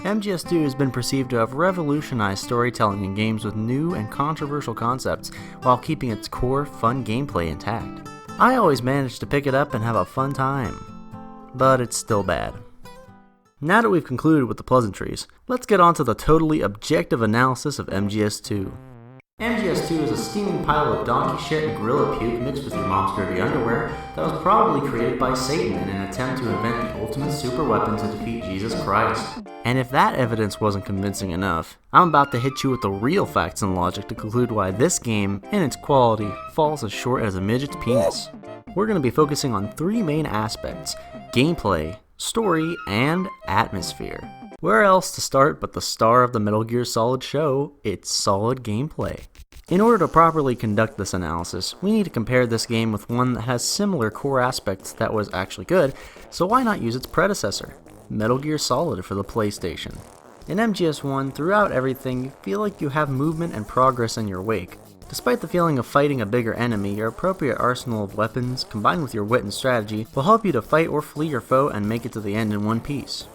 MGS2 has been perceived to have revolutionized storytelling in games with new and controversial concepts, while keeping its core, fun gameplay intact. I always manage to pick it up and have a fun time, but it's still bad. Now that we've concluded with the pleasantries, let's get on to the totally objective analysis of MGS2. MGS2 is a steaming pile of donkey shit and gorilla puke mixed with your mom's dirty underwear that was probably created by Satan in an attempt to invent the ultimate super weapon to defeat Jesus Christ. And if that evidence wasn't convincing enough, I'm about to hit you with the real facts and logic to conclude why this game, in its quality, falls as short as a midget's penis. We're going to be focusing on three main aspects: gameplay, story, and atmosphere. Where else to start but the star of the Metal Gear Solid show, its solid gameplay. In order to properly conduct this analysis, we need to compare this game with one that has similar core aspects that was actually good, so why not use its predecessor, Metal Gear Solid for the PlayStation. In MGS1, throughout everything, you feel like you have movement and progress in your wake. Despite the feeling of fighting a bigger enemy, your appropriate arsenal of weapons, combined with your wit and strategy, will help you to fight or flee your foe and make it to the end in one piece.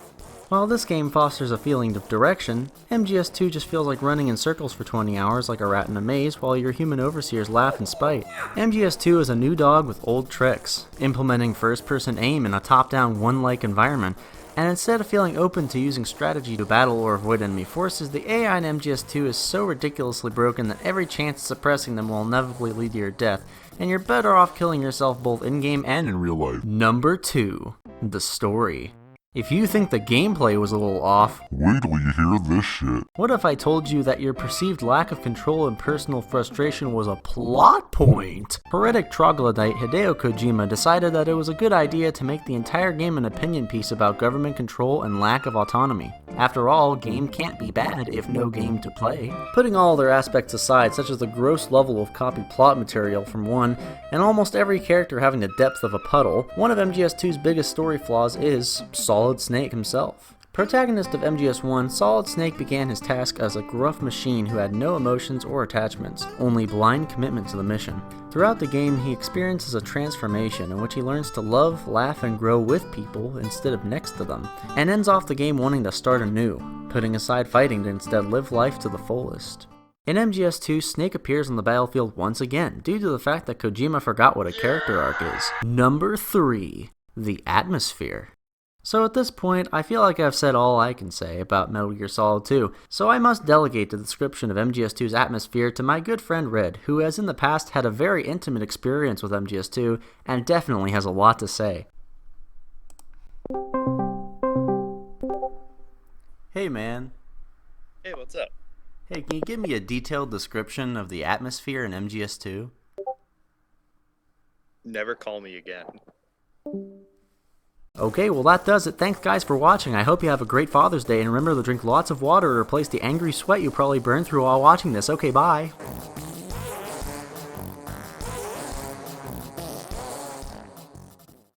While this game fosters a feeling of direction, MGS2 just feels like running in circles for 20 hours like a rat in a maze while your human overseers laugh in spite. MGS2 is a new dog with old tricks, implementing first-person aim in a top-down one-like environment, and instead of feeling open to using strategy to battle or avoid enemy forces, the AI in MGS2 is so ridiculously broken that every chance of suppressing them will inevitably lead to your death, and you're better off killing yourself both in-game and in real life. Number 2. The story. If you think the gameplay was a little off, wait till you hear this shit. What if I told you that your perceived lack of control and personal frustration was a plot point? Heretic troglodyte Hideo Kojima decided that it was a good idea to make the entire game an opinion piece about government control and lack of autonomy. After all, game can't be bad if no game to play. Putting all other aspects aside, such as the gross level of copy plot material from one, and almost every character having the depth of a puddle, one of MGS2's biggest story flaws is Solid Snake himself. Protagonist of MGS1, Solid Snake began his task as a gruff machine who had no emotions or attachments, only blind commitment to the mission. Throughout the game, he experiences a transformation in which he learns to love, laugh, and grow with people instead of next to them, and ends off the game wanting to start anew, putting aside fighting to instead live life to the fullest. In MGS2, Snake appears on the battlefield once again, due to the fact that Kojima forgot what a character arc is. Number 3. The atmosphere. So at this point, I feel like I've said all I can say about Metal Gear Solid 2, so I must delegate the description of MGS2's atmosphere to my good friend Red, who has in the past had a very intimate experience with MGS2, and definitely has a lot to say. Hey man. Hey, what's up? Hey, can you give me a detailed description of the atmosphere in MGS2? Never call me again. Okay, well that does it. Thanks guys for watching. I hope you have a great Father's Day, and remember to drink lots of water to replace the angry sweat you probably burned through while watching this. Okay, bye.